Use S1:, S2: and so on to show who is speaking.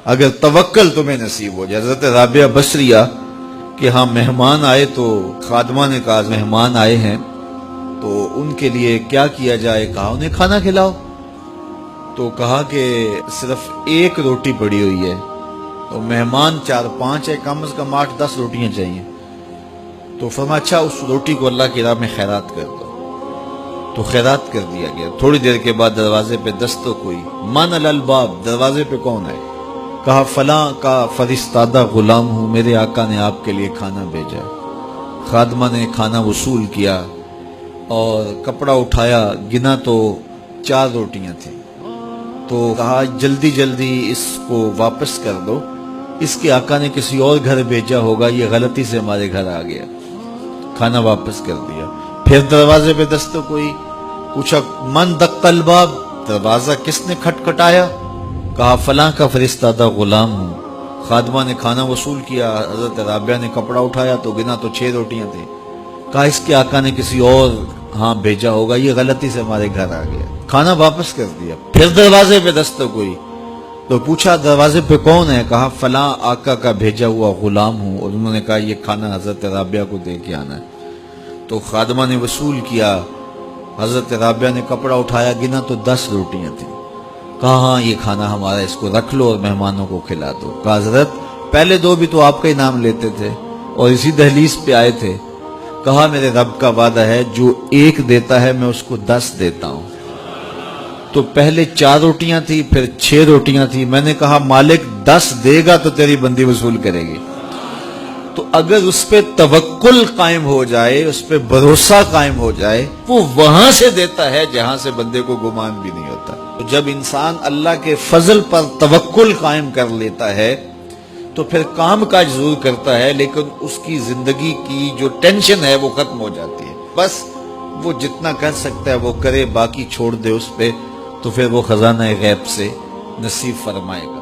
S1: اگر توکل تمہیں نصیب ہو جائے. حضرت رابعہ بصریہ کہ ہاں مہمان آئے تو خادمہ نے کہا مہمان آئے ہیں تو ان کے لیے کیا کیا جائے. کہا انہیں کھانا کھلاؤ. تو کہا کہ صرف ایک روٹی پڑی ہوئی ہے تو مہمان 4-5 ہے، کم از کم 8-10 روٹیاں چاہیے. تو فرمایا اچھا اس روٹی کو اللہ کی راہ میں خیرات کر دو. تو خیرات کر دیا گیا. تھوڑی دیر کے بعد دروازے پہ دستک ہوئی. من الباب، دروازے پہ کون ہے؟ کہا فلاں کا فرستادہ غلام ہوں، میرے آقا نے آپ کے لیے کھانا بھیجا. خادمہ نے کھانا وصول کیا اور کپڑا اٹھایا، گنا تو 4 روٹیاں تھیں. تو کہا جلدی جلدی اس کو واپس کر دو، اس کے آقا نے کسی اور گھر بھیجا ہوگا، یہ غلطی سے ہمارے گھر آ گیا. کھانا واپس کر دیا. پھر دروازے پہ دستک ہوئی. پوچھا من دق الباب، دروازہ کس نے کھٹکھٹایا؟ کہا فلاں کا فرستادہ غلام ہوں. خادمہ نے کھانا وصول کیا. حضرت رابعہ نے کپڑا اٹھایا تو گنا تو 6 روٹیاں تھیں. کہا اس کے آقا نے کسی اور ہاں بھیجا ہوگا، یہ غلطی سے ہمارے گھر آ گیا. کھانا واپس کر دیا. پھر دروازے پہ دستک ہوئی تو پوچھا دروازے پہ کون ہے؟ کہا فلاں آقا کا بھیجا ہوا غلام ہوں. اور انہوں نے کہا یہ کھانا حضرت رابعہ کو دے کے آنا ہے. تو خادمہ نے وصول کیا. حضرت رابعہ نے کپڑا اٹھایا، گنا تو 10 روٹیاں تھیں. کہا ہاں یہ کھانا ہمارا، اس کو رکھ لو اور مہمانوں کو کھلا دو. کہا حضرت پہلے 2 بھی تو آپ کا ہی نام لیتے تھے اور اسی دہلیز پہ آئے تھے. کہا میرے رب کا وعدہ ہے جو 1 دیتا ہے میں اس کو 10 دیتا ہوں. تو پہلے 4 روٹیاں تھی، پھر 6 روٹیاں تھی. میں نے کہا مالک 10 دے گا تو تیری بندی وصول کرے گی. تو اگر اس پہ توکل قائم ہو جائے، اس پہ بھروسہ قائم ہو جائے، وہ وہاں سے دیتا ہے جہاں سے بندے کو گمان بھی نہیں ہوتا. تو جب انسان اللہ کے فضل پر توکل قائم کر لیتا ہے تو پھر کام کاج ضرور کرتا ہے، لیکن اس کی زندگی کی جو ٹینشن ہے وہ ختم ہو جاتی ہے. بس وہ جتنا کر سکتا ہے وہ کرے، باقی چھوڑ دے اس پہ، تو پھر وہ خزانہ غیب سے نصیب فرمائے گا.